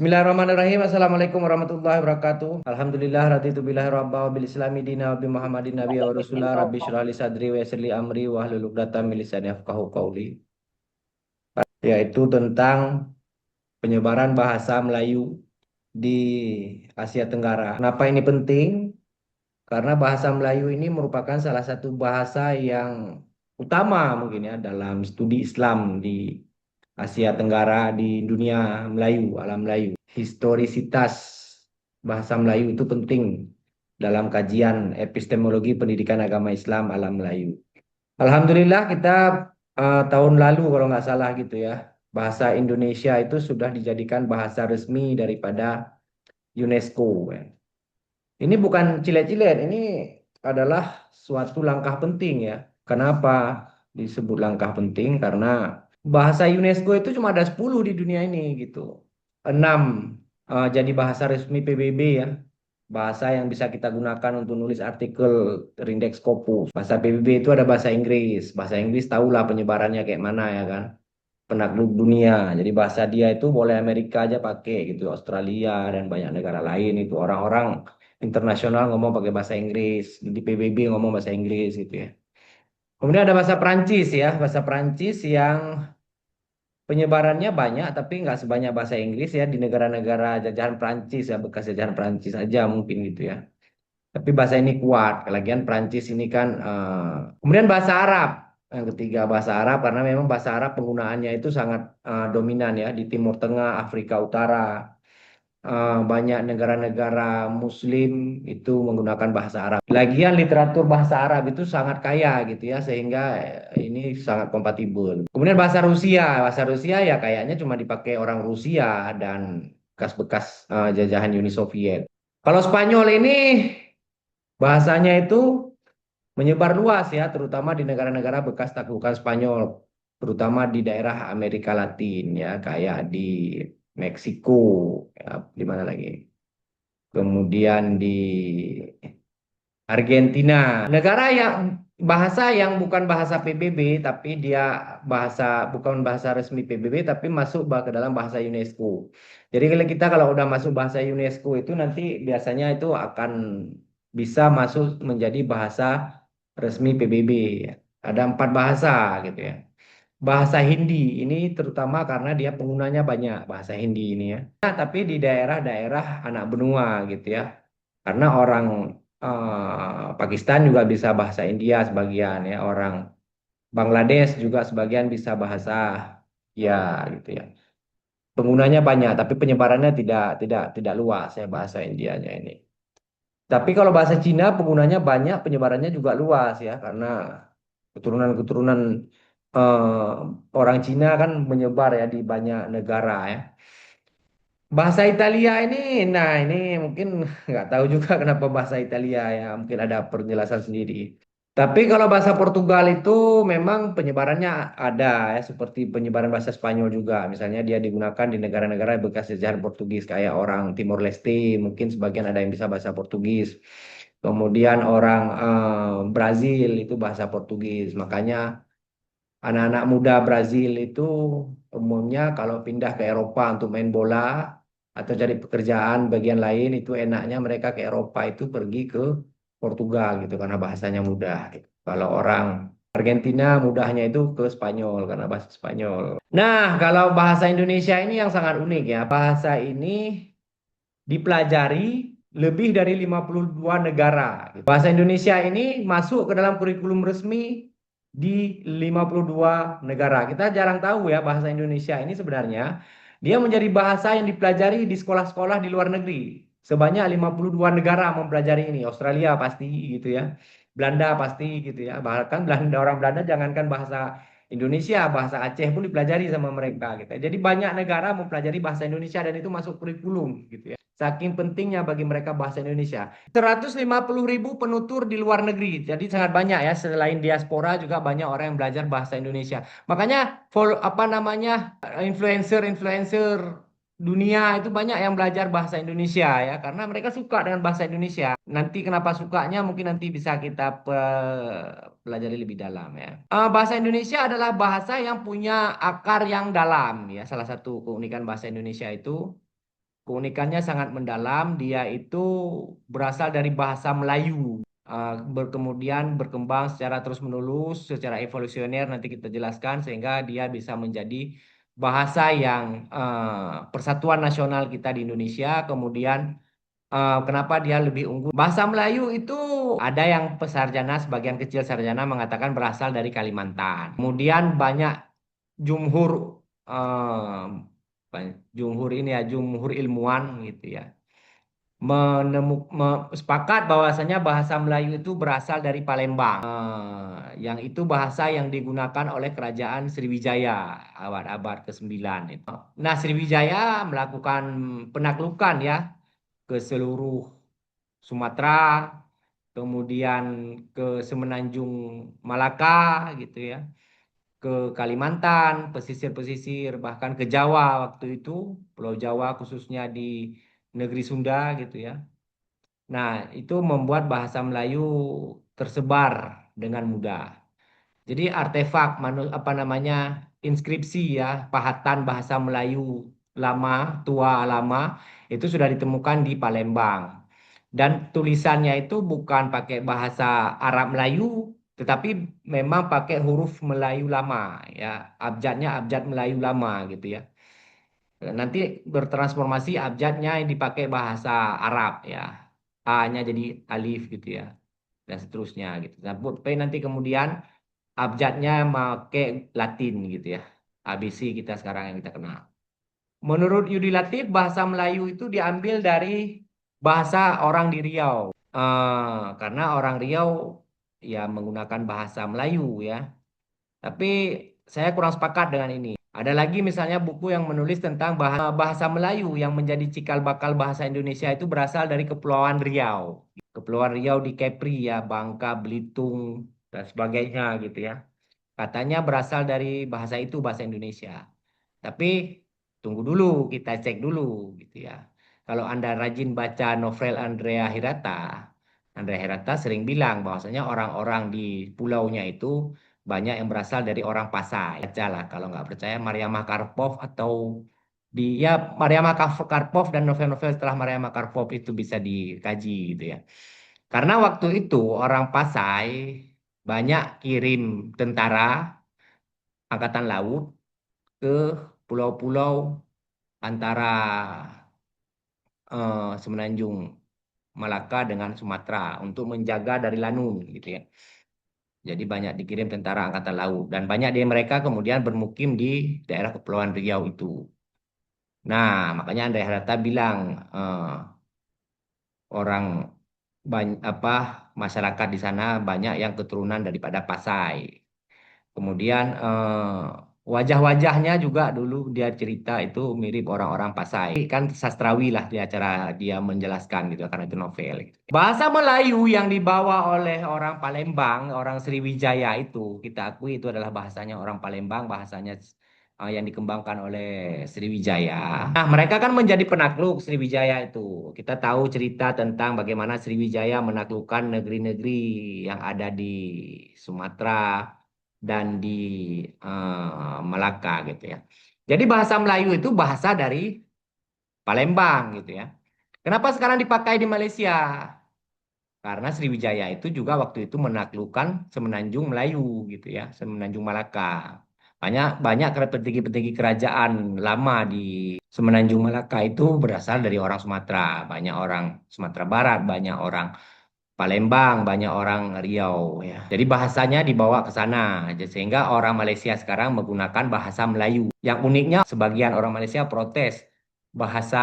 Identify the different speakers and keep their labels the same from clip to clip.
Speaker 1: Bismillahirrahmanirrahim. Assalamualaikum warahmatullahi wabarakatuh. Alhamdulillah raditu billahi rabba wa bil islami dina wa bi Muhammadin nabiyya wa rasulah rabbi syrah li sadri wa yassir li amri wa hlul 'uqdatam min lisani yafqahu qawli. Yaitu tentang penyebaran bahasa Melayu di Asia Tenggara. Kenapa ini penting? Karena bahasa Melayu ini merupakan salah satu bahasa yang utama mungkin ya dalam studi Islam di Asia Tenggara, di dunia Melayu, alam Melayu. Historisitas bahasa Melayu itu penting dalam kajian epistemologi pendidikan agama Islam alam Melayu. Alhamdulillah kita tahun lalu kalau nggak salah gitu ya, bahasa Indonesia itu sudah dijadikan bahasa resmi daripada UNESCO. Ya. Ini bukan cilet-cilet, ini adalah suatu langkah penting ya. Kenapa disebut langkah penting? Karena bahasa UNESCO itu cuma ada 10 di dunia ini gitu. 6 jadi bahasa resmi PBB ya. Bahasa yang bisa kita gunakan untuk nulis artikel terindeks Scopus. Bahasa PBB itu ada bahasa Inggris. Bahasa Inggris tahulah penyebarannya kayak mana ya kan. Penakluk dunia. Jadi bahasa dia itu boleh Amerika aja pakai gitu, Australia dan banyak negara lain itu orang-orang internasional ngomong pakai bahasa Inggris, di PBB ngomong bahasa Inggris gitu ya. Kemudian ada bahasa Prancis ya, bahasa Prancis yang penyebarannya banyak tapi nggak sebanyak bahasa Inggris ya di negara-negara jajahan Prancis ya, bekas jajahan Prancis aja mungkin gitu ya. Tapi bahasa ini kuat. Lagian Prancis ini kan kemudian bahasa Arab. Yang ketiga bahasa Arab karena memang bahasa Arab penggunaannya itu sangat dominan ya di Timur Tengah, Afrika Utara. Banyak negara-negara Muslim itu menggunakan bahasa Arab. Lagian literatur bahasa Arab itu sangat kaya gitu ya sehingga ini sangat kompatibel. Kemudian bahasa Rusia ya kayaknya cuma dipakai orang Rusia dan bekas-bekas jajahan Uni Soviet. Kalau Spanyol ini bahasanya itu menyebar luas ya, terutama di negara-negara bekas taklukan Spanyol, terutama di daerah Amerika Latin ya, kayak di Meksiko, ya, di mana lagi? Kemudian di Argentina, negara yang bahasa yang bukan bahasa PBB, tapi dia bukan bahasa resmi PBB, tapi masuk ke dalam bahasa UNESCO. Jadi kalau udah masuk bahasa UNESCO itu nanti biasanya itu akan bisa masuk menjadi bahasa resmi PBB. Ada 4 bahasa gitu ya. Bahasa Hindi ini terutama karena dia penggunanya banyak bahasa Hindi ini ya. Nah, tapi di daerah-daerah anak benua gitu ya. Karena orang Pakistan juga bisa bahasa India sebagian ya, orang Bangladesh juga sebagian bisa bahasa ya gitu ya. Penggunanya banyak tapi penyebarannya tidak luas ya bahasa Indianya ini. Tapi kalau bahasa Cina penggunanya banyak, penyebarannya juga luas ya karena keturunan-keturunan eh, orang Cina kan menyebar ya di banyak negara ya. Bahasa Italia ini, nah ini mungkin nggak tahu juga kenapa bahasa Italia ya, mungkin ada penjelasan sendiri. Tapi kalau bahasa Portugal itu memang penyebarannya ada ya, seperti penyebaran bahasa Spanyol juga. Misalnya dia digunakan di negara-negara bekas jajahan Portugis kayak orang Timor Leste, mungkin sebagian ada yang bisa bahasa Portugis. Kemudian orang Brazil itu bahasa Portugis. Makanya anak-anak muda Brazil itu umumnya kalau pindah ke Eropa untuk main bola atau cari pekerjaan bagian lain itu enaknya mereka ke Eropa itu pergi ke Portugal gitu karena bahasanya mudah gitu. Kalau orang Argentina mudahnya itu ke Spanyol karena bahasa Spanyol. Nah, kalau bahasa Indonesia ini yang sangat unik ya. Bahasa ini dipelajari lebih dari 52 negara. Bahasa Indonesia ini masuk ke dalam kurikulum resmi di 52 negara. Kita jarang tahu ya bahasa Indonesia ini sebenarnya dia menjadi bahasa yang dipelajari di sekolah-sekolah di luar negeri. Sebanyak 52 negara mempelajari ini. Australia pasti gitu ya. Belanda pasti gitu ya. Bahkan orang Belanda jangankan bahasa Indonesia, bahasa Aceh pun dipelajari sama mereka gitu. Jadi banyak negara mempelajari bahasa Indonesia dan itu masuk kurikulum gitu ya. Saking pentingnya bagi mereka bahasa Indonesia. 150.000 penutur di luar negeri. Jadi sangat banyak ya. Selain diaspora juga banyak orang yang belajar bahasa Indonesia. Makanya apa namanya influencer-influencer dunia itu banyak yang belajar bahasa Indonesia ya. Karena mereka suka dengan bahasa Indonesia. Nanti kenapa sukanya mungkin nanti bisa kita pelajari lebih dalam ya. Bahasa Indonesia adalah bahasa yang punya akar yang dalam ya. Salah satu keunikan bahasa Indonesia itu keunikannya sangat mendalam. Dia itu berasal dari bahasa Melayu. Kemudian berkembang secara terus-menerus, secara evolusioner nanti kita jelaskan sehingga dia bisa menjadi bahasa yang persatuan nasional kita di Indonesia. Kemudian kenapa dia lebih unggul? Bahasa Melayu itu ada yang pesarjana, sebagian kecil sarjana mengatakan berasal dari Kalimantan. Kemudian banyak jumhur eh, jumhur ini ya, jumhur ilmuwan gitu ya sepakat bahwasanya bahasa Melayu itu berasal dari Palembang, yang itu bahasa yang digunakan oleh kerajaan Sriwijaya abad-abad ke-9 itu. Nah, Sriwijaya melakukan penaklukan ya ke seluruh Sumatera, kemudian ke Semenanjung Malaka gitu ya, ke Kalimantan, pesisir-pesisir, bahkan ke Jawa waktu itu, Pulau Jawa khususnya di negeri Sunda gitu ya. Nah, itu membuat bahasa Melayu tersebar dengan mudah. Jadi artefak apa namanya inskripsi ya pahatan bahasa Melayu lama, tua lama itu sudah ditemukan di Palembang. Dan tulisannya itu bukan pakai bahasa Arab Melayu, tetapi memang pakai huruf Melayu lama ya, abjadnya abjad Melayu lama gitu ya. Nanti bertransformasi abjadnya yang dipakai bahasa Arab ya. A-nya jadi alif gitu ya. Dan seterusnya gitu. Sampai nanti kemudian abjadnya pakai Latin gitu ya. ABC kita sekarang yang kita kenal. Menurut Yudi Latif, bahasa Melayu itu diambil dari bahasa orang di Riau. Karena orang Riau ya menggunakan bahasa Melayu ya. Tapi saya kurang sepakat dengan ini. Ada lagi misalnya buku yang menulis tentang bahasa Melayu yang menjadi cikal bakal bahasa Indonesia itu berasal dari Kepulauan Riau. Kepulauan Riau di Kepri ya, Bangka, Belitung, dan sebagainya gitu ya. Katanya berasal dari bahasa itu, bahasa Indonesia. Tapi tunggu dulu, kita cek dulu gitu ya. Kalau Anda rajin baca novel Andrea Hirata sering bilang bahwasanya orang-orang di pulaunya itu banyak yang berasal dari orang Pasai. Bacalah kalau nggak percaya Maria Karpov atau ya Maria Karpov dan novel-novel setelah Maria Karpov itu bisa dikaji gitu ya. Karena waktu itu orang Pasai banyak kirim tentara angkatan laut ke pulau-pulau antara Semenanjung Malaka dengan Sumatera untuk menjaga dari Lanun gitu ya. Jadi banyak dikirim tentara angkatan laut dan banyak dari mereka kemudian bermukim di daerah Kepulauan Riau itu. Nah, makanya Andrea Harata bilang orang apa masyarakat di sana banyak yang keturunan daripada Pasai. Kemudian wajah-wajahnya juga dulu dia cerita itu mirip orang-orang Pasai. Kan sastrawi lah dia cara dia menjelaskan gitu karena itu novel. Gitu. Bahasa Melayu yang dibawa oleh orang Palembang, orang Sriwijaya itu kita akui itu adalah bahasanya orang Palembang, bahasanya yang dikembangkan oleh Sriwijaya. Nah, mereka kan menjadi penakluk Sriwijaya itu. Kita tahu cerita tentang bagaimana Sriwijaya menaklukkan negeri-negeri yang ada di Sumatera dan di Melaka gitu ya. Jadi bahasa Melayu itu bahasa dari Palembang gitu ya. Kenapa sekarang dipakai di Malaysia? Karena Sriwijaya itu juga waktu itu menaklukkan Semenanjung Melayu gitu ya, Semenanjung Malaka. Banyak banyak petinggi-petinggi kerajaan lama di Semenanjung Malaka itu berasal dari orang Sumatera, banyak orang Sumatera Barat, banyak orang Palembang, banyak orang Riau ya. Jadi bahasanya dibawa ke sana sehingga orang Malaysia sekarang menggunakan bahasa Melayu. Yang uniknya sebagian orang Malaysia protes bahasa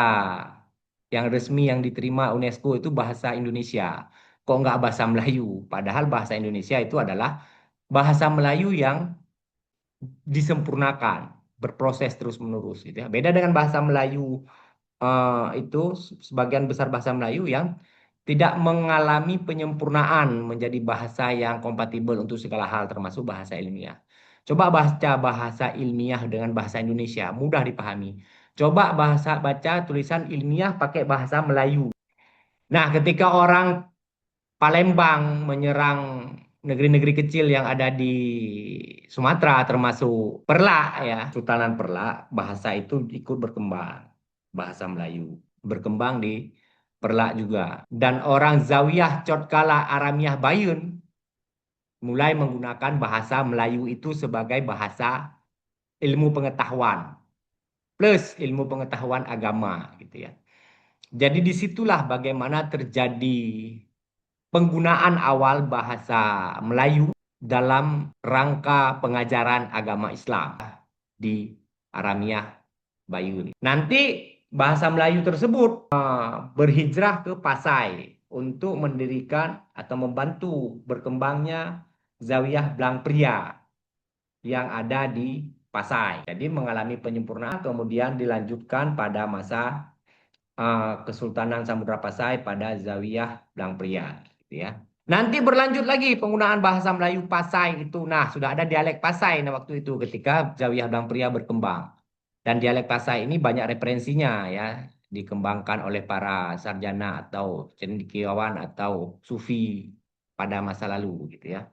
Speaker 1: yang resmi yang diterima UNESCO itu bahasa Indonesia. Kok nggak bahasa Melayu? Padahal bahasa Indonesia itu adalah bahasa Melayu yang disempurnakan, berproses terus-menerus gitu ya. Beda dengan bahasa Melayu itu sebagian besar bahasa Melayu yang tidak mengalami penyempurnaan menjadi bahasa yang kompatibel untuk segala hal termasuk bahasa ilmiah. Coba baca bahasa ilmiah dengan bahasa Indonesia, mudah dipahami. Coba baca tulisan ilmiah pakai bahasa Melayu. Nah, ketika orang Palembang menyerang negeri-negeri kecil yang ada di Sumatera termasuk Perla ya, Sultanan Perla, bahasa itu ikut berkembang, bahasa Melayu. berkembang di Perlak juga. Dan orang Zawiyah Cotkala Aramiyah Bayun mulai menggunakan bahasa Melayu itu sebagai bahasa ilmu pengetahuan plus ilmu pengetahuan agama gitu ya. Jadi disitulah bagaimana terjadi penggunaan awal bahasa Melayu dalam rangka pengajaran agama Islam di Aramiyah Bayun. Nanti bahasa Melayu tersebut berhijrah ke Pasai untuk mendirikan atau membantu berkembangnya Zawiyah Blang Pria yang ada di Pasai. Jadi mengalami penyempurnaan kemudian dilanjutkan pada masa Kesultanan Samudra Pasai pada Zawiyah Blang Pria, gitu ya. Nanti berlanjut lagi penggunaan bahasa Melayu Pasai itu. Nah, sudah ada dialek Pasai nah, waktu itu ketika Zawiyah Blang Pria berkembang. Dan dialek Pasai ini banyak referensinya ya, dikembangkan oleh para sarjana atau cendekiawan atau sufi pada masa lalu gitu ya.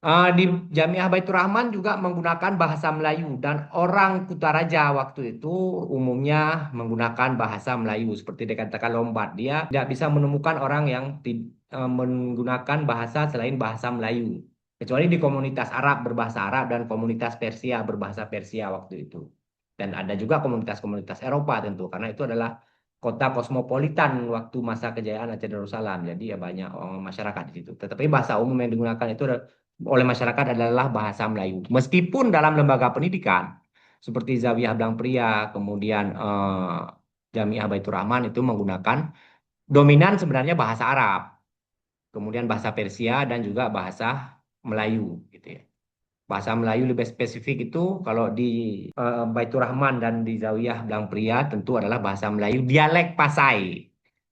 Speaker 1: Di Jamiah Baitur Rahman juga menggunakan bahasa Melayu dan orang Kutaraja waktu itu umumnya menggunakan bahasa Melayu seperti dikatakan Lombat. Dia tidak bisa menemukan orang yang menggunakan bahasa selain bahasa Melayu. Kecuali di komunitas Arab berbahasa Arab dan komunitas Persia berbahasa Persia waktu itu. Dan ada juga komunitas-komunitas Eropa tentu karena itu adalah kota kosmopolitan waktu masa kejayaan Aceh Darussalam. Jadi ya banyak orang masyarakat di situ. Tetapi bahasa umum yang digunakan itu oleh masyarakat adalah bahasa Melayu. Meskipun dalam lembaga pendidikan seperti Zawiyah Blang Pria, kemudian Jamiah Baitur Rahman itu menggunakan dominan sebenarnya bahasa Arab, kemudian bahasa Persia dan juga bahasa Melayu gitu ya. Bahasa Melayu lebih spesifik itu kalau di Baitur Rahman dan di Zawiyah Blang Pria tentu adalah bahasa Melayu dialek Pasai.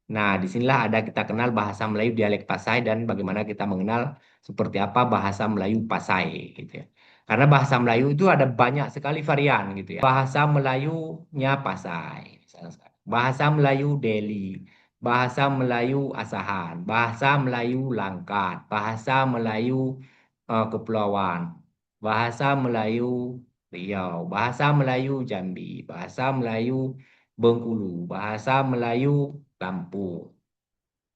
Speaker 1: Nah, disinilah ada kita kenal bahasa Melayu dialek Pasai dan bagaimana kita mengenal seperti apa bahasa Melayu Pasai gitu ya. Karena bahasa Melayu itu ada banyak sekali varian gitu ya. Bahasa Melayunya Pasai, misalnya. Bahasa Melayu Delhi, bahasa Melayu Asahan, bahasa Melayu Langkat, bahasa Melayu Kepulauan, bahasa Melayu Riau, bahasa Melayu Jambi, bahasa Melayu Bengkulu, bahasa Melayu Lampung,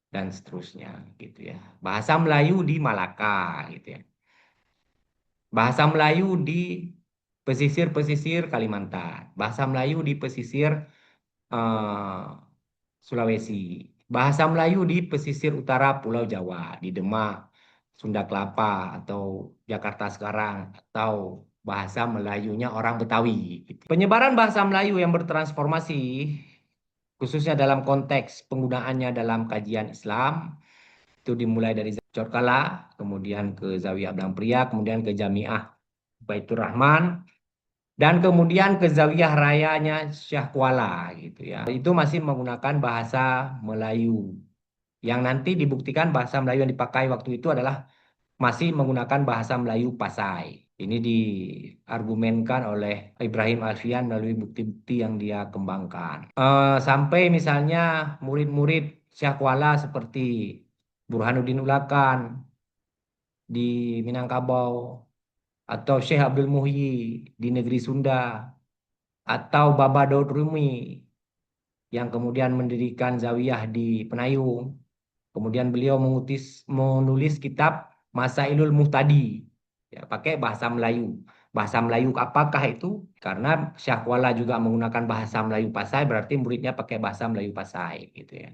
Speaker 1: dan seterusnya gitu ya. Bahasa Melayu di Malaka gitu ya. Bahasa Melayu di pesisir-pesisir Kalimantan, bahasa Melayu di pesisir eh, Sulawesi, bahasa Melayu di pesisir utara Pulau Jawa, di Demak, Sunda Kelapa atau Jakarta sekarang, atau bahasa Melayunya orang Betawi gitu. Penyebaran bahasa Melayu yang bertransformasi khususnya dalam konteks penggunaannya dalam kajian Islam itu dimulai dari Corkala, kemudian ke Zawiyah Blang Pria, kemudian ke Jamiah Baitur Rahman, dan kemudian ke Zawiyah Rayanya Syah Kuala gitu ya. Itu masih menggunakan bahasa Melayu. Yang nanti dibuktikan bahasa Melayu yang dipakai waktu itu adalah masih menggunakan bahasa Melayu Pasai. Ini diargumenkan oleh Ibrahim Alfian melalui bukti-bukti yang dia kembangkan. Sampai misalnya murid-murid Syah Kuala seperti Burhanuddin Ulakan di Minangkabau, atau Syekh Abdul Muhyi di negeri Sunda, atau Baba Daud Rumi yang kemudian mendirikan Zawiyah di Penayung. Kemudian beliau menulis kitab Masailul Muhtadi ya, pakai bahasa Melayu. Bahasa Melayu apakah itu? Karena Syahkuala juga menggunakan bahasa Melayu Pasai, berarti muridnya pakai bahasa Melayu Pasai gitu ya.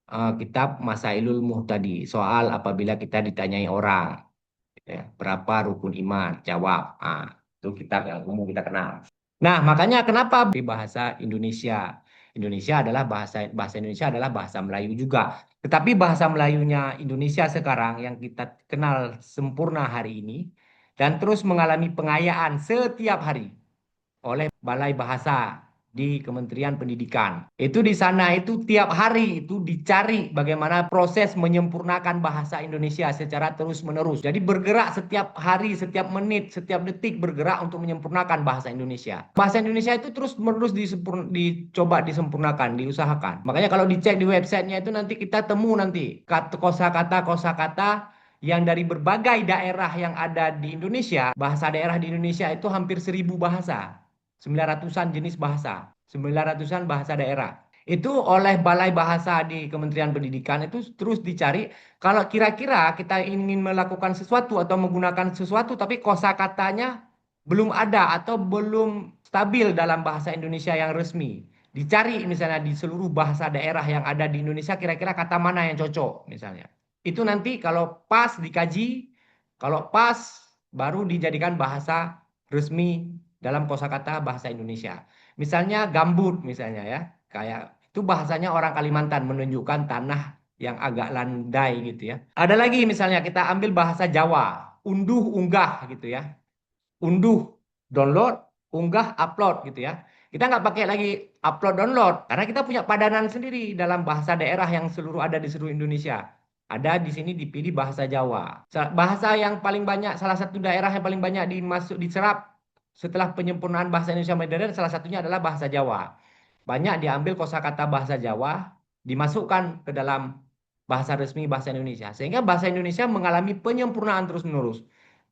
Speaker 1: Kitab Masailul Muhtadi, soal apabila kita ditanyai orang, gitu ya, berapa rukun iman? Jawab. Itu kitab yang umum kita kenal. Nah, makanya kenapa di bahasa Indonesia? Indonesia adalah bahasa Indonesia adalah bahasa Melayu juga. Tetapi bahasa Melayunya Indonesia sekarang yang kita kenal sempurna hari ini dan terus mengalami pengayaan setiap hari oleh Balai Bahasa di Kementerian Pendidikan. Itu di sana itu tiap hari itu dicari bagaimana proses menyempurnakan bahasa Indonesia secara terus-menerus. Jadi bergerak setiap hari, setiap menit, setiap detik bergerak untuk menyempurnakan bahasa Indonesia. Bahasa Indonesia itu terus-menerus dicoba disempurnakan, diusahakan. Makanya kalau dicek di websitenya itu nanti kita temu nanti kosakata-kosakata yang dari berbagai daerah yang ada di Indonesia, bahasa daerah di Indonesia itu hampir 1.000 bahasa. 900-an jenis bahasa, 900-an bahasa daerah. Itu oleh Balai Bahasa di Kementerian Pendidikan itu terus dicari kalau kira-kira kita ingin melakukan sesuatu atau menggunakan sesuatu tapi kosakatanya belum ada atau belum stabil dalam bahasa Indonesia yang resmi. Dicari misalnya di seluruh bahasa daerah yang ada di Indonesia kira-kira kata mana yang cocok misalnya. Itu nanti kalau pas dikaji, kalau pas baru dijadikan bahasa resmi dalam kosakata bahasa Indonesia. Misalnya gambut misalnya ya, kayak itu bahasanya orang Kalimantan menunjukkan tanah yang agak landai gitu ya. Ada lagi misalnya kita ambil bahasa Jawa, unduh unggah gitu ya. Unduh, download, unggah, upload gitu ya. Kita nggak pakai lagi upload download karena kita punya padanan sendiri dalam bahasa daerah yang seluruh ada di seluruh Indonesia. Ada di sini dipilih bahasa Jawa. Bahasa yang paling banyak, salah satu daerah yang paling banyak diserap setelah penyempurnaan bahasa Indonesia modern, salah satunya adalah bahasa Jawa. Banyak diambil kosakata bahasa Jawa, dimasukkan ke dalam bahasa resmi bahasa Indonesia. Sehingga bahasa Indonesia mengalami penyempurnaan terus-menerus.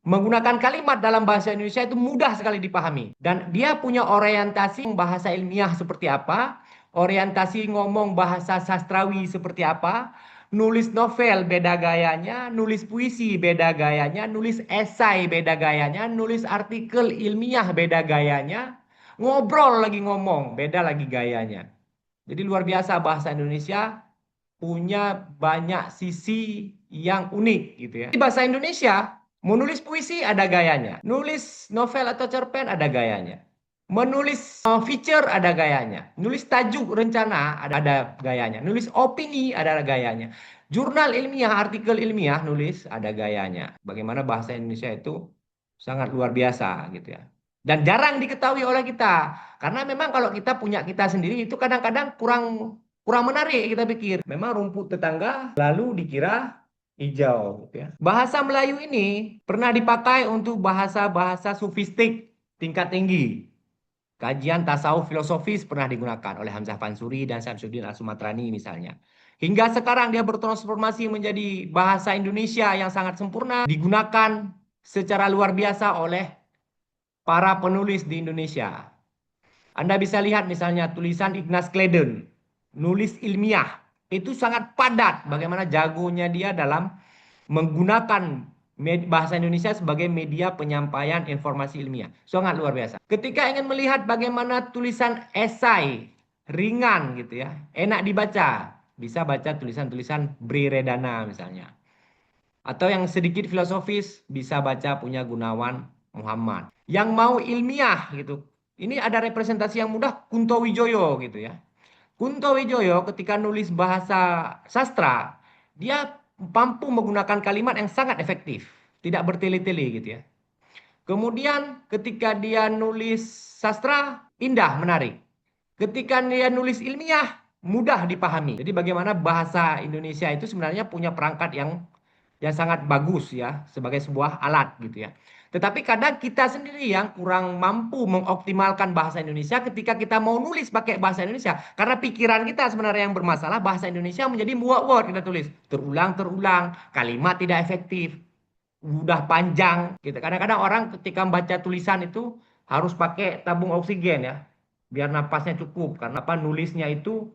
Speaker 1: Menggunakan kalimat dalam bahasa Indonesia itu mudah sekali dipahami. Dan dia punya orientasi bahasa ilmiah seperti apa, orientasi ngomong bahasa sastrawi seperti apa, nulis novel beda gayanya, nulis puisi beda gayanya, nulis esai beda gayanya, nulis artikel ilmiah beda gayanya, ngobrol lagi ngomong beda lagi gayanya. Jadi luar biasa bahasa Indonesia punya banyak sisi yang unik gitu ya. Di bahasa Indonesia, menulis puisi ada gayanya, nulis novel atau cerpen ada gayanya, menulis feature ada gayanya, nulis tajuk rencana ada gayanya, nulis opini ada gayanya, jurnal ilmiah, artikel ilmiah nulis ada gayanya. Bagaimana bahasa Indonesia itu sangat luar biasa gitu ya. Dan jarang diketahui oleh kita. Karena memang kalau kita punya kita sendiri itu kadang-kadang kurang kurang menarik kita pikir. Memang rumput tetangga lalu dikira hijau gitu ya. Bahasa Melayu ini pernah dipakai untuk bahasa-bahasa sofistik tingkat tinggi. Kajian tasawuf filosofis pernah digunakan oleh Hamzah Fansuri dan Syamsuddin Al-Sumatrani misalnya. Hingga sekarang dia bertransformasi menjadi bahasa Indonesia yang sangat sempurna, digunakan secara luar biasa oleh para penulis di Indonesia. Anda bisa lihat misalnya tulisan Ignaz Kleiden, nulis ilmiah. Itu sangat padat bagaimana jagonya dia dalam menggunakan bahasa Indonesia sebagai media penyampaian informasi ilmiah. Sangat luar biasa. Ketika ingin melihat bagaimana tulisan esai ringan gitu ya, enak dibaca, bisa baca tulisan-tulisan Bri Redana misalnya. Atau yang sedikit filosofis bisa baca punya Gunawan Muhammad. Yang mau ilmiah gitu. Ini ada representasi yang mudah Kunto Wijoyo gitu ya. Kunto Wijoyo ketika nulis bahasa sastra, dia mampu menggunakan kalimat yang sangat efektif, tidak bertele-tele gitu ya. Kemudian ketika dia nulis sastra, indah, menarik. Ketika dia nulis ilmiah, mudah dipahami. Jadi bagaimana bahasa Indonesia itu sebenarnya punya perangkat yang sangat bagus ya sebagai sebuah alat gitu ya. Tetapi kadang kita sendiri yang kurang mampu mengoptimalkan bahasa Indonesia ketika kita mau nulis pakai bahasa Indonesia. Karena pikiran kita sebenarnya yang bermasalah, bahasa Indonesia menjadi muak-muak kita tulis. Terulang-terulang, kalimat tidak efektif, udah panjang gitu. Kadang-kadang orang ketika membaca tulisan itu harus pakai tabung oksigen ya, biar napasnya cukup. Karena apa? Nulisnya itu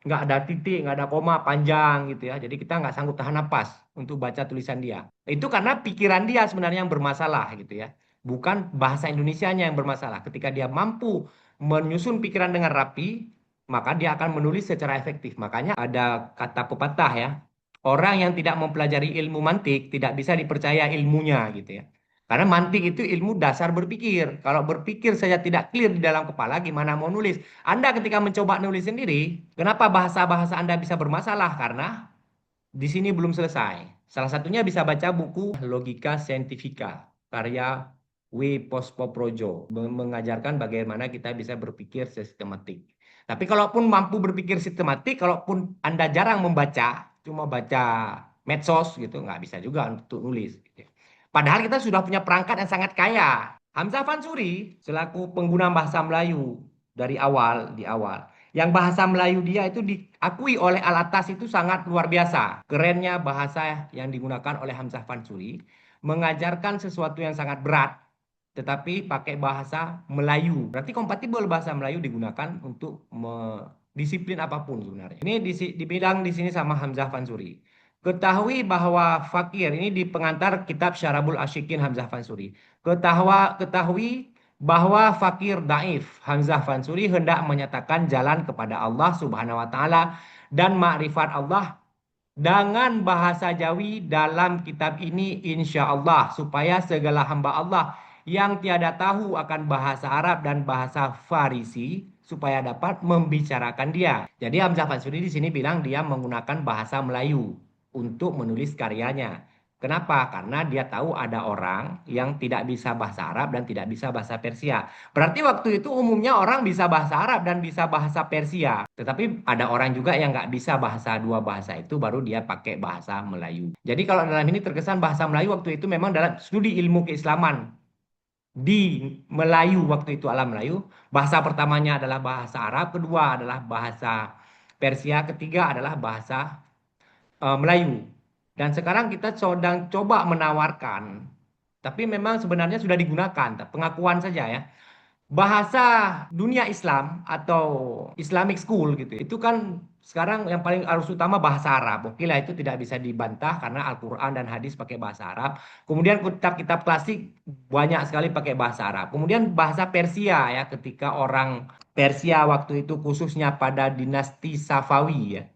Speaker 1: nggak ada titik, nggak ada koma, panjang gitu ya. Jadi kita nggak sanggup tahan napas untuk baca tulisan dia. Itu karena pikiran dia sebenarnya yang bermasalah gitu ya. Bukan bahasa Indonesianya yang bermasalah. Ketika dia mampu menyusun pikiran dengan rapi, maka dia akan menulis secara efektif. Makanya ada kata pepatah ya, orang yang tidak mempelajari ilmu mantik tidak bisa dipercaya ilmunya gitu ya. Karena mantik itu ilmu dasar berpikir. Kalau berpikir saja tidak clear di dalam kepala, gimana mau nulis? Anda ketika mencoba nulis sendiri, kenapa bahasa-bahasa Anda bisa bermasalah? Karena di sini belum selesai. Salah satunya bisa baca buku Logika Saintifika, karya W. Pospoprojo, mengajarkan bagaimana kita bisa berpikir sistematik. Tapi kalaupun mampu berpikir sistematik, kalaupun Anda jarang membaca, cuma baca medsos gitu, nggak bisa juga untuk nulis. Gitu. Padahal kita sudah punya perangkat yang sangat kaya. Hamzah Fansuri selaku pengguna bahasa Melayu dari awal, di awal. Yang bahasa Melayu dia itu diakui oleh Alatas itu sangat luar biasa. Kerennya bahasa yang digunakan oleh Hamzah Fansuri mengajarkan sesuatu yang sangat berat tetapi pakai bahasa Melayu. Berarti kompatibel bahasa Melayu digunakan untuk disiplin apapun sebenarnya. Ini dibilang di sini sama Hamzah Fansuri. Ketahui bahwa fakir ini di pengantar kitab Syarabul Asyikin Hamzah Fansuri. Ketahui bahwa fakir daif Hamzah Fansuri hendak menyatakan jalan kepada Allah Subhanahu wa taala dan makrifat Allah dengan bahasa Jawi dalam kitab ini insya Allah supaya segala hamba Allah yang tiada tahu akan bahasa Arab dan bahasa Farisi supaya dapat membicarakan dia. Jadi Hamzah Fansuri di sini bilang dia menggunakan bahasa Melayu untuk menulis karyanya. Kenapa? Karena dia tahu ada orang yang tidak bisa bahasa Arab dan tidak bisa bahasa Persia. Berarti waktu itu umumnya orang bisa bahasa Arab dan bisa bahasa Persia. Tetapi ada orang juga yang nggak bisa bahasa dua bahasa itu baru dia pakai bahasa Melayu. Jadi kalau dalam ini terkesan bahasa Melayu waktu itu memang dalam studi ilmu keislaman di Melayu waktu itu alam Melayu. Bahasa pertamanya adalah bahasa Arab, kedua adalah bahasa Persia, ketiga adalah bahasa Melayu. Dan sekarang kita sedang coba menawarkan, tapi memang sebenarnya sudah digunakan, pengakuan saja ya. Bahasa dunia Islam atau Islamic School gitu. Itu kan sekarang yang paling harus utama bahasa Arab. Oke lah itu tidak bisa dibantah karena Al-Quran dan hadis pakai bahasa Arab. Kemudian kitab-kitab klasik banyak sekali pakai bahasa Arab. Kemudian bahasa Persia ya ketika orang Persia waktu itu khususnya pada dinasti Safawi ya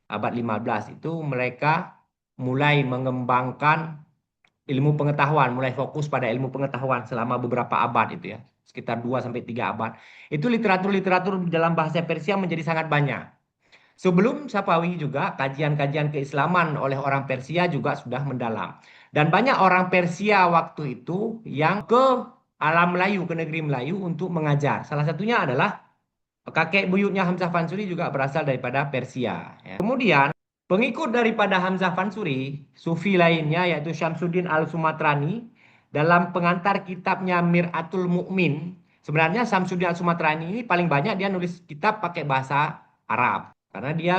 Speaker 1: abad 15 itu mereka mulai mengembangkan ilmu pengetahuan, mulai fokus pada ilmu pengetahuan selama beberapa abad itu ya, sekitar 2 sampai 3 abad. Itu literatur-literatur dalam bahasa Persia menjadi sangat banyak. Sebelum Safawi juga kajian-kajian keislaman oleh orang Persia juga sudah mendalam. Dan banyak orang Persia waktu itu yang ke alam Melayu, ke negeri Melayu untuk mengajar. Salah satunya adalah kakek buyutnya Hamzah Fansuri juga berasal daripada Persia. Ya. Kemudian pengikut daripada Hamzah Fansuri, sufi lainnya yaitu Syamsuddin Al-Sumatrani dalam pengantar kitabnya Mir'atul Mukmin. Sebenarnya Syamsuddin Al-Sumatrani ini paling banyak dia nulis kitab pakai bahasa Arab. Karena dia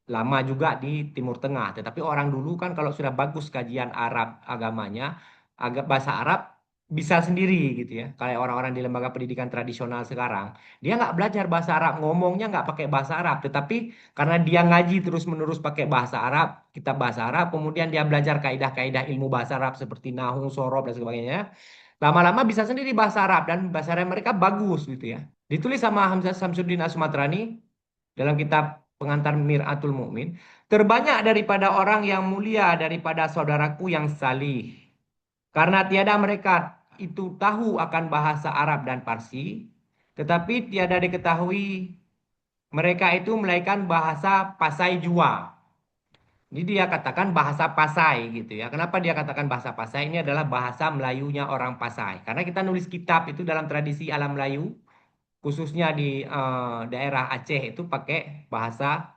Speaker 1: lama juga di Timur Tengah. Tetapi orang dulu kan kalau sudah bagus kajian Arab agamanya, agak bahasa Arab bisa sendiri gitu ya. Kayak orang-orang di lembaga pendidikan tradisional sekarang. Dia nggak belajar bahasa Arab, ngomongnya nggak pakai bahasa Arab. Tetapi karena dia ngaji terus-menerus pakai bahasa Arab, kitab bahasa Arab, kemudian dia belajar kaidah-kaidah ilmu bahasa Arab seperti nahu, sorob, dan sebagainya. Lama-lama bisa sendiri bahasa Arab dan bahasa Arab mereka bagus gitu ya. Ditulis sama Hamzah Samsuddin Asmatrani dalam kitab pengantar Mir'atul Mukmin. Terbanyak daripada orang yang mulia daripada saudaraku yang salih. Karena tiada mereka itu tahu akan bahasa Arab dan Parsi, tetapi tiada diketahui mereka itu melainkan bahasa Pasai Jua. Jadi dia katakan bahasa Pasai gitu ya. Kenapa dia katakan bahasa Pasai? Ini adalah bahasa Melayunya orang Pasai. Karena kita nulis kitab itu dalam tradisi alam Melayu, khususnya di daerah Aceh itu pakai bahasa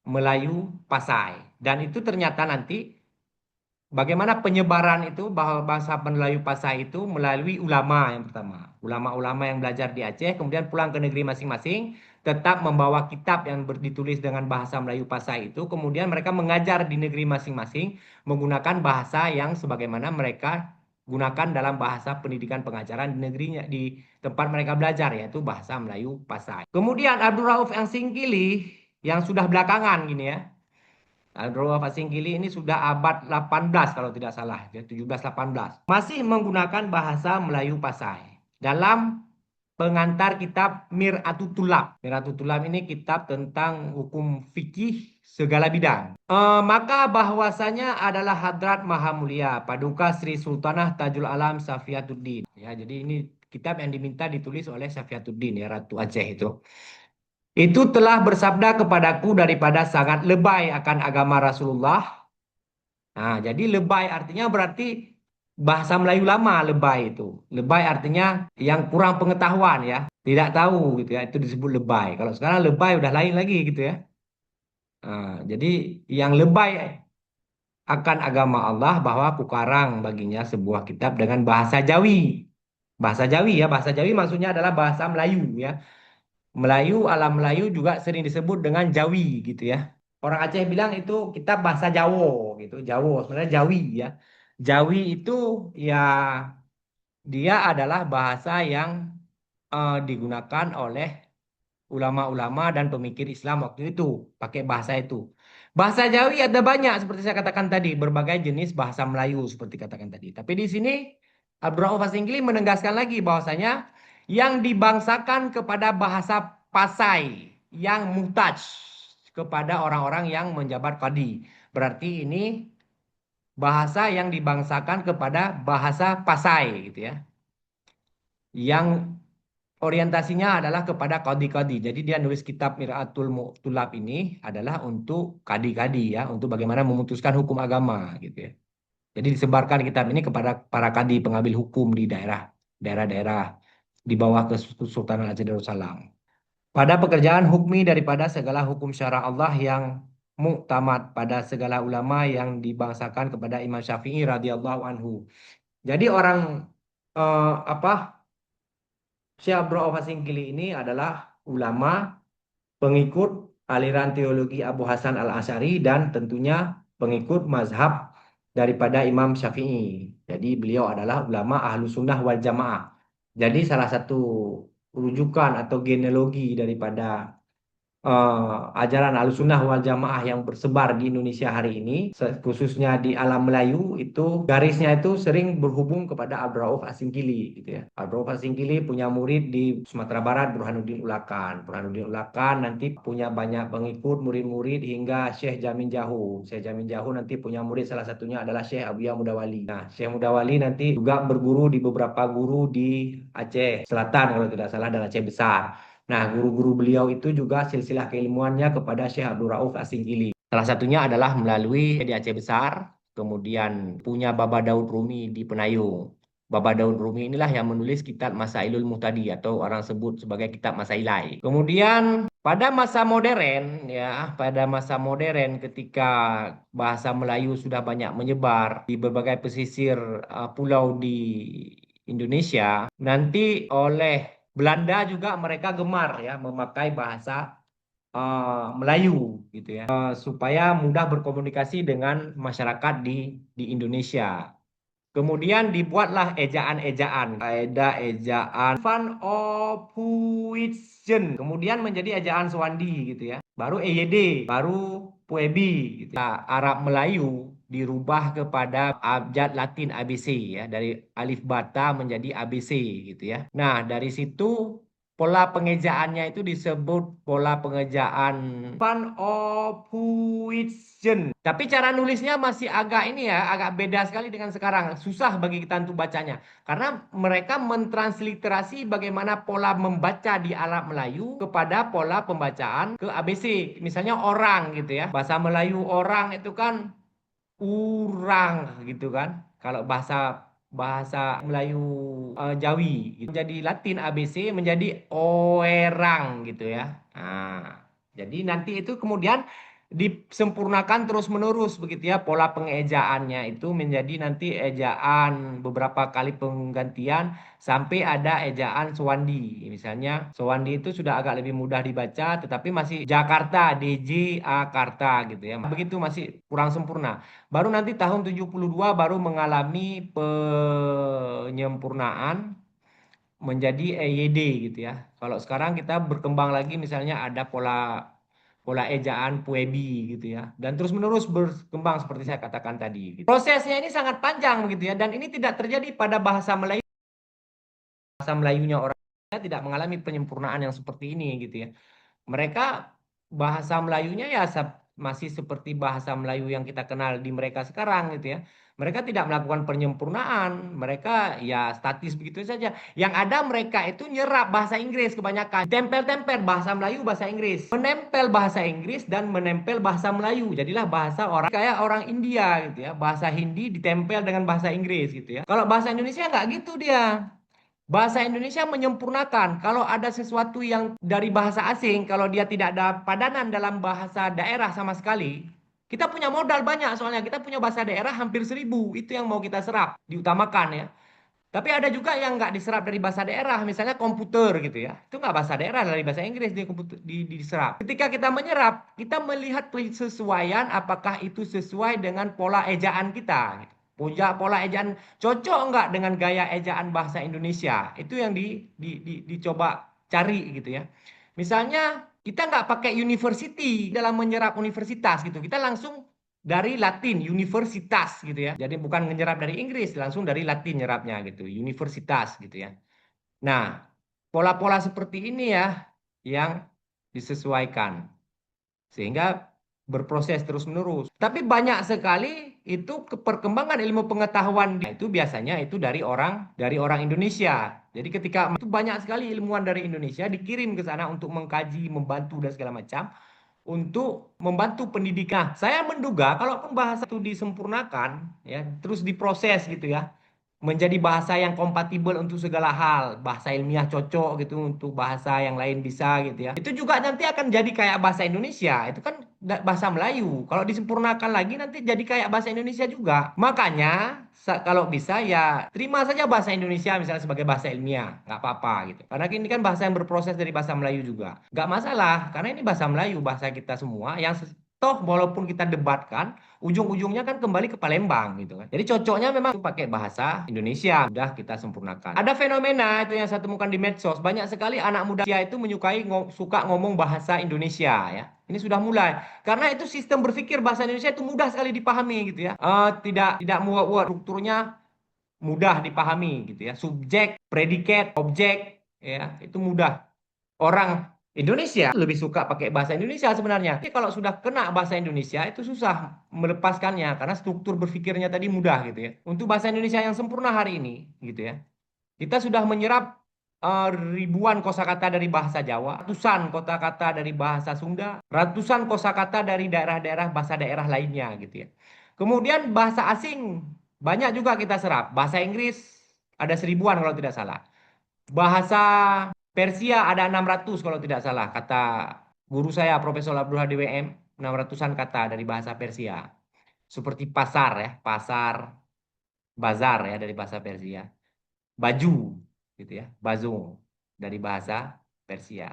Speaker 1: Melayu Pasai. Dan itu ternyata nanti bagaimana penyebaran itu bahwa bahasa Melayu Pasai itu melalui ulama yang pertama. Ulama-ulama yang belajar di Aceh kemudian pulang ke negeri masing-masing tetap membawa kitab yang ditulis dengan bahasa Melayu Pasai itu. Kemudian mereka mengajar di negeri masing-masing menggunakan bahasa yang sebagaimana mereka gunakan dalam bahasa pendidikan pengajaran di negerinya di tempat mereka belajar yaitu bahasa Melayu Pasai. Kemudian Abdul Rauf yang Singkili yang sudah belakangan gini ya. Al-Rawa Fasingkili ini sudah abad 18 kalau tidak salah, ya, 17-18. Masih menggunakan bahasa Melayu Pasai. Dalam pengantar kitab Mir'atul Tulab. Mir'atul Tulab ini kitab tentang hukum fikih segala bidang. Maka bahwasanya adalah Hadrat Maha Mulia Paduka Sri Sultanah Tajul Alam Safiatuddin. Ya, jadi ini kitab yang diminta ditulis oleh Safiatuddin ya Ratu Aceh itu. Itu telah bersabda kepadaku daripada sangat lebay akan agama Rasulullah. Nah, jadi lebay artinya berarti bahasa Melayu lama lebay itu. Lebay artinya yang kurang pengetahuan ya. Tidak tahu gitu ya. Itu disebut lebay. Kalau sekarang lebay udah lain lagi gitu ya. Nah, jadi yang lebay akan agama Allah bahwa aku karang baginya sebuah kitab dengan bahasa Jawi. Bahasa Jawi ya. Bahasa Jawi maksudnya adalah bahasa Melayu ya. Melayu, alam Melayu juga sering disebut dengan Jawi gitu ya. Orang Aceh bilang itu kita bahasa Jawa gitu, Jawa sebenarnya Jawi ya. Jawi itu ya Dia adalah bahasa yang digunakan oleh ulama-ulama dan pemikir Islam waktu itu, pakai bahasa itu. Bahasa Jawi ada banyak seperti saya katakan tadi, berbagai jenis bahasa Melayu seperti katakan tadi. Tapi di sini Abdurrauf Asingkili menegaskan lagi bahwasanya yang dibangsakan kepada bahasa Pasai yang muhtaj kepada orang-orang yang menjabat qadi. Berarti ini bahasa yang dibangsakan kepada bahasa Pasai gitu ya. Yang orientasinya adalah kepada kadi-kadi. Jadi dia nulis kitab Mir'atul Mu'tulab ini adalah untuk kadi-kadi ya, untuk bagaimana memutuskan hukum agama gitu ya. Jadi disebarkan kitab ini kepada para kadi pengambil hukum di daerah-daerah di bawah Kesultanan Aceh Darussalam. Pada pekerjaan hukmi daripada segala hukum syara Allah yang muktamad pada segala ulama yang dibangsakan kepada Imam Syafi'i radhiyallahu anhu. Jadi orang apa Syekh Abdul Wahab Singkili ini adalah ulama pengikut aliran teologi Abu Hasan Al-Asy'ari dan tentunya pengikut mazhab daripada Imam Syafi'i. Jadi beliau adalah ulama ahlu sunnah wal jamaah. Jadi salah satu rujukan atau genealogi daripada ajaran Ahlussunnah wal Jamaah yang bersebar di Indonesia hari ini, khususnya di alam Melayu, itu garisnya itu sering berhubung kepada Abdurrauf Asingkili, gitu ya. Abdurrauf Asingkili punya murid di Sumatera Barat, Burhanuddin Ulakan. Burhanuddin Ulakan nanti punya banyak pengikut, murid-murid hingga Syekh Jamin Jahu. Syekh Jamin Jahu nanti punya murid salah satunya adalah Syekh Abuya Mudawali. Nah, Syekh Mudawali nanti juga berguru di beberapa guru di Aceh Selatan kalau tidak salah dan Aceh Besar. Nah, guru-guru beliau itu juga silsilah keilmuannya kepada Syekh Abdul Rauf Asingkili. Salah satunya adalah melalui di Aceh Besar, kemudian punya Baba Daud Rumi di Penayung. Baba Daud Rumi inilah yang menulis kitab Masailul Muhtadi atau orang sebut sebagai kitab Masailai. Kemudian pada masa modern ya, pada masa modern ketika bahasa Melayu sudah banyak menyebar di berbagai pesisir pulau di Indonesia, nanti oleh Belanda juga mereka gemar ya memakai bahasa Melayu gitu ya supaya mudah berkomunikasi dengan masyarakat di Indonesia. Kemudian dibuatlah ejaan-ejaan, kaedah ejaan Van Ophuizen, kemudian menjadi ejaan Swandi gitu ya. Baru EYD, baru Puebi gitu. Nah, Arab Melayu dirubah kepada abjad Latin ABC ya, dari alif bata menjadi ABC gitu ya. Nah, dari situ pola pengejaannya itu disebut pola pengejaan Van Ophuizen. Tapi cara nulisnya masih agak ini ya, agak beda sekali dengan sekarang. Susah bagi kita untuk bacanya. Karena mereka mentransliterasi bagaimana pola membaca di Arab Melayu kepada pola pembacaan ke ABC. Misalnya orang gitu ya. Bahasa Melayu orang itu kan urang gitu kan. Kalau bahasa bahasa Melayu Jawi gitu. Jadi Latin ABC menjadi oerang gitu ya. Nah, jadi nanti itu kemudian disempurnakan terus-menerus begitu ya pola pengejaannya itu menjadi nanti ejaan beberapa kali penggantian sampai ada ejaan Sewandi. Misalnya Sewandi itu sudah agak lebih mudah dibaca tetapi masih Jakarta, DJ Akarta gitu ya. Begitu masih kurang sempurna. Baru nanti tahun 72 baru mengalami penyempurnaan menjadi EYD gitu ya. Kalau sekarang kita berkembang lagi misalnya ada pola pola ejaan Puebi gitu ya. Dan terus menerus berkembang seperti saya katakan tadi. Gitu. Prosesnya ini sangat panjang begitu ya dan ini tidak terjadi pada bahasa Melayu. Bahasa Melayunya orang tidak mengalami penyempurnaan yang seperti ini gitu ya. Mereka bahasa Melayunya ya masih seperti bahasa Melayu yang kita kenal di mereka sekarang gitu ya. Mereka tidak melakukan penyempurnaan, mereka ya statis begitu saja. Yang ada mereka itu nyerap bahasa Inggris kebanyakan. Tempel-tempel bahasa Melayu, bahasa Inggris. Menempel bahasa Inggris dan menempel bahasa Melayu. Jadilah bahasa orang kayak orang India gitu ya. Bahasa Hindi ditempel dengan bahasa Inggris gitu ya. Kalau bahasa Indonesia nggak gitu dia. Bahasa Indonesia menyempurnakan. Kalau ada sesuatu yang dari bahasa asing, kalau dia tidak ada padanan dalam bahasa daerah sama sekali, kita punya modal banyak soalnya. Kita punya bahasa daerah hampir 1.000. Itu yang mau kita serap, diutamakan ya. Tapi ada juga yang nggak diserap dari bahasa daerah, misalnya komputer gitu ya. Itu nggak bahasa daerah dari bahasa Inggris diserap. Ketika kita menyerap, kita melihat kesesuaian apakah itu sesuai dengan pola ejaan kita. Gitu. Pola ejaan cocok nggak dengan gaya ejaan bahasa Indonesia? Itu yang dicoba cari gitu ya. Misalnya kita nggak pakai university dalam menyerap universitas gitu. Kita langsung dari Latin, universitas gitu ya. Jadi bukan menyerap dari Inggris, langsung dari Latin nyerapnya gitu, universitas gitu ya. Nah, pola-pola seperti ini ya yang disesuaikan sehingga berproses terus-menerus. Tapi banyak sekali itu perkembangan ilmu pengetahuan itu biasanya itu dari orang Indonesia. Jadi ketika itu banyak sekali ilmuwan dari Indonesia dikirim ke sana untuk mengkaji, membantu dan segala macam untuk membantu pendidikan. Saya menduga kalau pembahasan itu disempurnakan ya, terus diproses gitu ya, menjadi bahasa yang kompatibel untuk segala hal. Bahasa ilmiah cocok gitu untuk bahasa yang lain bisa gitu ya. Itu juga nanti akan jadi kayak bahasa Indonesia. Itu kan bahasa Melayu. Kalau disempurnakan lagi nanti jadi kayak bahasa Indonesia juga. Makanya kalau bisa ya terima saja bahasa Indonesia misalnya sebagai bahasa ilmiah. Nggak apa-apa gitu. Karena ini kan bahasa yang berproses dari bahasa Melayu juga. Nggak masalah. Karena ini bahasa Melayu, bahasa kita semua. Yang toh walaupun kita debatkan, ujung-ujungnya kan kembali ke Palembang gitu kan. Jadi cocoknya memang pakai bahasa Indonesia. Sudah kita sempurnakan. Ada fenomena itu yang saya temukan di medsos. Banyak sekali anak muda itu menyukai suka ngomong bahasa Indonesia ya. Ini sudah mulai. Karena itu sistem berpikir bahasa Indonesia itu mudah sekali dipahami gitu ya. Tidak muat-muat, strukturnya mudah dipahami gitu ya. Subjek, predikat, objek ya, itu mudah. Orang Indonesia lebih suka pakai bahasa Indonesia sebenarnya. Tapi kalau sudah kena bahasa Indonesia itu susah melepaskannya karena struktur berpikirnya tadi mudah gitu ya. Untuk bahasa Indonesia yang sempurna hari ini gitu ya. Kita sudah menyerap ribuan kosakata dari bahasa Jawa, ratusan kosakata dari bahasa Sunda, ratusan kosakata dari daerah-daerah bahasa daerah lainnya gitu ya. Kemudian bahasa asing banyak juga kita serap. Bahasa Inggris ada seribuan kalau tidak salah. Bahasa Persia ada 600 kalau tidak salah. Kata guru saya Profesor Abdul Hadi WM, 600-an kata dari bahasa Persia. Seperti pasar ya, pasar, bazar ya dari bahasa Persia. Baju gitu ya, bazung dari bahasa Persia.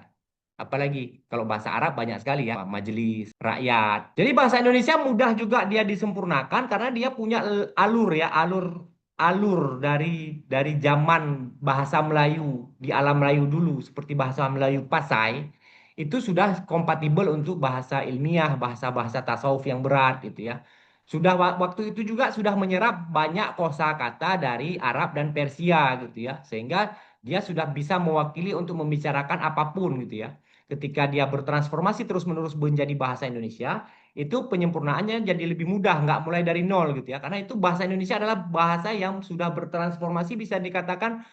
Speaker 1: Apalagi kalau bahasa Arab banyak sekali ya, majelis, rakyat. Jadi bahasa Indonesia mudah juga dia disempurnakan karena dia punya alur ya, alur dari zaman bahasa Melayu di alam Melayu dulu seperti bahasa Melayu Pasai itu sudah kompatibel untuk bahasa ilmiah, bahasa-bahasa tasawuf yang berat gitu ya. Sudah waktu itu juga sudah menyerap banyak kosakata dari Arab dan Persia gitu ya. Sehingga dia sudah bisa mewakili untuk membicarakan apapun gitu ya. Ketika dia bertransformasi terus-menerus menjadi bahasa Indonesia, itu penyempurnaannya jadi lebih mudah, nggak mulai dari nol gitu ya. Karena itu bahasa Indonesia adalah bahasa yang sudah bertransformasi bisa dikatakan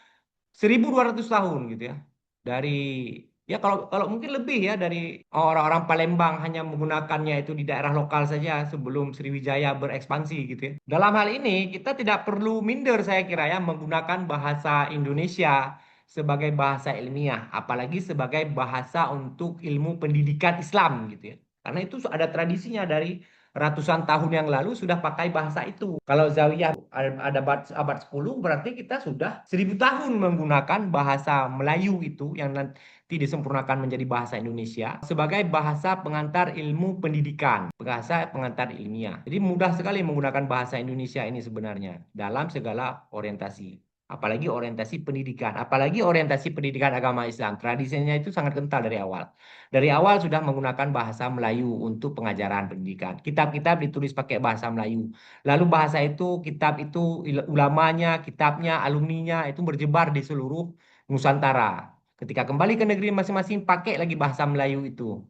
Speaker 1: 1.200 tahun gitu ya. Dari ya kalau kalau mungkin lebih ya dari orang-orang Palembang hanya menggunakannya itu di daerah lokal saja sebelum Sriwijaya berekspansi gitu ya. Dalam hal ini kita tidak perlu minder saya kira ya menggunakan bahasa Indonesia sebagai bahasa ilmiah, apalagi sebagai bahasa untuk ilmu pendidikan Islam gitu ya. Karena itu ada tradisinya dari ratusan tahun yang lalu sudah pakai bahasa itu. Kalau Zawiyah ada abad 10 berarti kita sudah 1.000 tahun menggunakan bahasa Melayu itu yang nanti disempurnakan menjadi bahasa Indonesia sebagai bahasa pengantar ilmu pendidikan, bahasa pengantar ilmiah. Jadi mudah sekali menggunakan bahasa Indonesia ini sebenarnya dalam segala orientasi. Apalagi orientasi pendidikan agama Islam. Tradisinya itu sangat kental dari awal. Dari awal sudah menggunakan bahasa Melayu untuk pengajaran pendidikan. Kitab-kitab ditulis pakai bahasa Melayu. Lalu bahasa itu, kitab itu, ulamanya, kitabnya, alumninya itu berjebar di seluruh Nusantara. Ketika kembali ke negeri masing-masing, pakai lagi bahasa Melayu itu.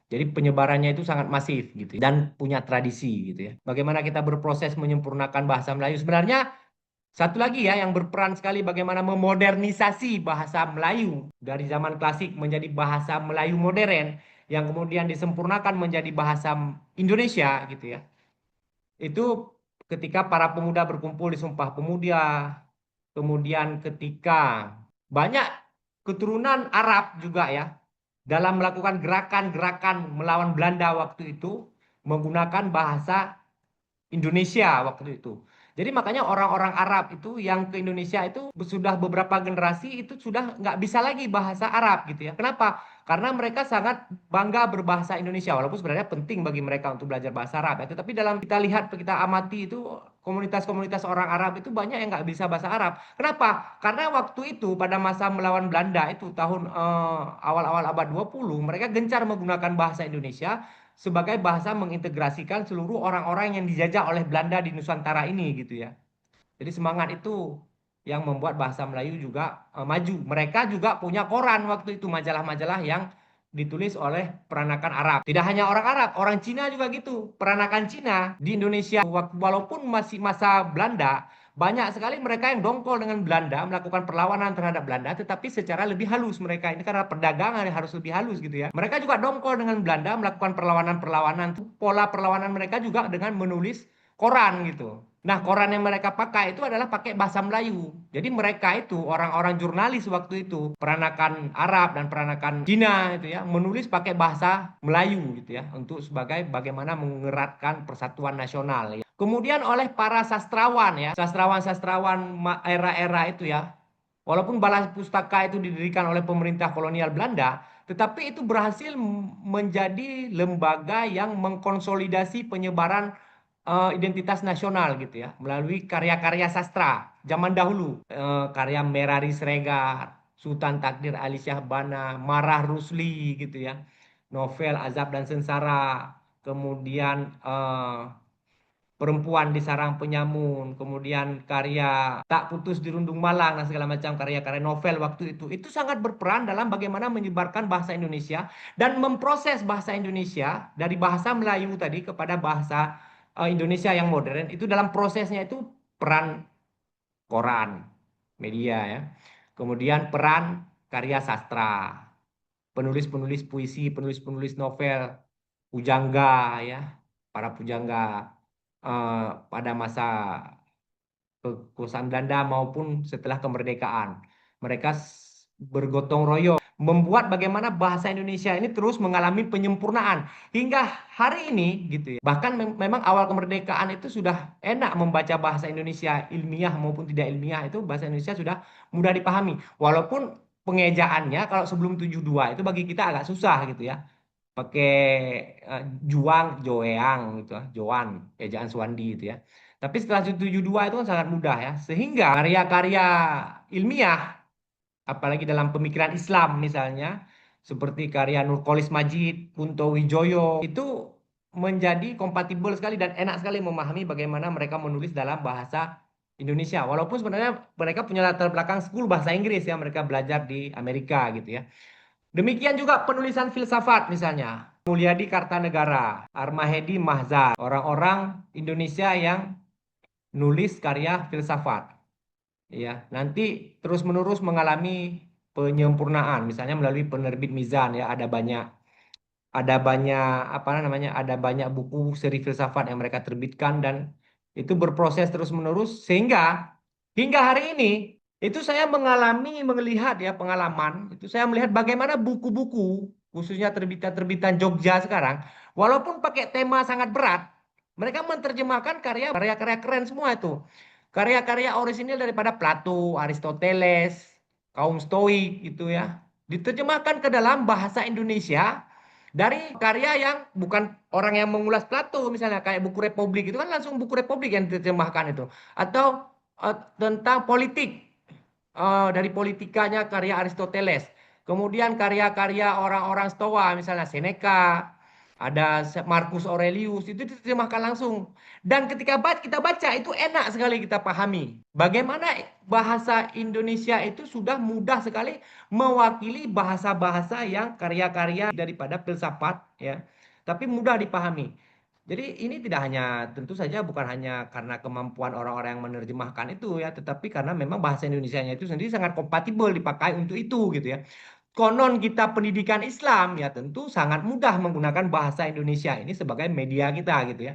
Speaker 1: Jadi penyebarannya itu sangat masif gitu dan punya tradisi gitu ya. Bagaimana kita berproses menyempurnakan bahasa Melayu sebenarnya satu lagi ya yang berperan sekali bagaimana memodernisasi bahasa Melayu dari zaman klasik menjadi bahasa Melayu modern yang kemudian disempurnakan menjadi bahasa Indonesia gitu ya. Itu ketika para pemuda berkumpul di Sumpah Pemuda, kemudian ketika banyak keturunan Arab juga ya dalam melakukan gerakan-gerakan melawan Belanda waktu itu menggunakan bahasa Indonesia waktu itu. Jadi makanya orang-orang Arab itu yang ke Indonesia itu sudah beberapa generasi itu sudah nggak bisa lagi bahasa Arab gitu ya. Kenapa? Karena mereka sangat bangga berbahasa Indonesia, walaupun sebenarnya penting bagi mereka untuk belajar bahasa Arab. Ya. Tetapi dalam kita lihat, kita amati itu komunitas-komunitas orang Arab itu banyak yang nggak bisa bahasa Arab. Kenapa? Karena waktu itu pada masa melawan Belanda itu tahun awal-awal abad 20, mereka gencar menggunakan bahasa Indonesia sebagai bahasa mengintegrasikan seluruh orang-orang yang dijajah oleh Belanda di Nusantara ini gitu ya. Jadi semangat itu yang membuat bahasa Melayu juga maju. Mereka juga punya koran waktu itu, majalah-majalah yang ditulis oleh peranakan Arab. Tidak hanya orang Arab, orang Cina juga gitu. Peranakan Cina di Indonesia, walaupun masih masa Belanda, banyak sekali mereka yang dongkol dengan Belanda, melakukan perlawanan terhadap Belanda, tetapi secara lebih halus mereka. Ini karena perdagangan yang harus lebih halus gitu ya. Mereka juga dongkol dengan Belanda, melakukan perlawanan-perlawanan. Pola perlawanan mereka juga dengan menulis koran gitu. Nah, koran yang mereka pakai itu adalah pakai bahasa Melayu. Jadi mereka itu orang-orang jurnalis waktu itu, peranakan Arab dan peranakan Cina itu ya, menulis pakai bahasa Melayu gitu ya, untuk sebagai bagaimana mengeratkan persatuan nasional ya. Kemudian oleh para sastrawan ya, sastrawan-sastrawan era-era itu ya, walaupun Balai Pustaka itu didirikan oleh pemerintah kolonial Belanda, tetapi itu berhasil menjadi lembaga yang mengkonsolidasi penyebaran identitas nasional gitu ya melalui karya-karya sastra zaman dahulu. Karya Merari Siregar, Sultan Takdir Ali Syahbana, Marah Rusli gitu ya, novel Azab dan Sengsara, kemudian Perempuan di Sarang Penyamun, kemudian karya Tak Putus di Rundung Malang dan segala macam karya-karya novel waktu itu sangat berperan dalam bagaimana menyebarkan bahasa Indonesia dan memproses bahasa Indonesia dari bahasa Melayu tadi kepada bahasa Indonesia yang modern. Itu dalam prosesnya itu peran koran, media ya. Kemudian peran karya sastra, penulis-penulis puisi, penulis-penulis novel, pujangga ya, para pujangga pada masa kekuasaan Belanda maupun setelah kemerdekaan. Mereka bergotong royong membuat bagaimana bahasa Indonesia ini terus mengalami penyempurnaan hingga hari ini gitu ya. Bahkan memang awal kemerdekaan itu sudah enak membaca bahasa Indonesia ilmiah maupun tidak ilmiah, itu bahasa Indonesia sudah mudah dipahami. Walaupun pengejaannya kalau sebelum 72 itu bagi kita agak susah gitu ya, pakai juang joeang gitu ya, joan ejaan Suwandi gitu ya. Tapi setelah 72 itu kan sangat mudah ya, sehingga karya-karya ilmiah apalagi dalam pemikiran Islam misalnya seperti karya Nurkolis Majid, Kunto Wijoyo itu menjadi kompatibel sekali dan enak sekali memahami bagaimana mereka menulis dalam bahasa Indonesia. Walaupun sebenarnya mereka punya latar belakang school bahasa Inggris ya, mereka belajar di Amerika gitu ya. Demikian juga penulisan filsafat misalnya. Mulyadi Kartanegara, Armahedi Mahzad, orang-orang Indonesia yang nulis karya filsafat. Ya, nanti terus-menerus mengalami penyempurnaan, misalnya melalui penerbit Mizan ya, ada banyak apa namanya, ada banyak buku seri filsafat yang mereka terbitkan dan itu berproses terus-menerus sehingga hingga hari ini itu saya melihat ya pengalaman itu saya melihat bagaimana buku-buku khususnya terbitan-terbitan Jogja sekarang walaupun pakai tema sangat berat mereka menerjemahkan karya-karya keren semua itu karya-karya orisinil daripada Plato, Aristoteles, kaum Stoik gitu ya diterjemahkan ke dalam bahasa Indonesia dari karya yang bukan orang yang mengulas Plato misalnya kayak buku Republik itu kan langsung buku Republik yang diterjemahkan itu atau tentang politik dari politikanya karya Aristoteles. Kemudian karya-karya orang-orang Stoa, misalnya Seneca, ada Marcus Aurelius, itu diterjemahkan langsung. Dan ketika kita baca, itu enak sekali kita pahami. Bagaimana bahasa Indonesia itu sudah mudah sekali mewakili bahasa-bahasa yang karya-karya daripada filsafat, ya. Tapi mudah dipahami. Jadi ini tidak hanya tentu saja bukan hanya karena kemampuan orang-orang yang menerjemahkan itu ya, tetapi karena memang bahasa Indonesianya itu sendiri sangat kompatibel dipakai untuk itu gitu ya. Konon kita pendidikan Islam ya tentu sangat mudah menggunakan bahasa Indonesia ini sebagai media kita gitu ya.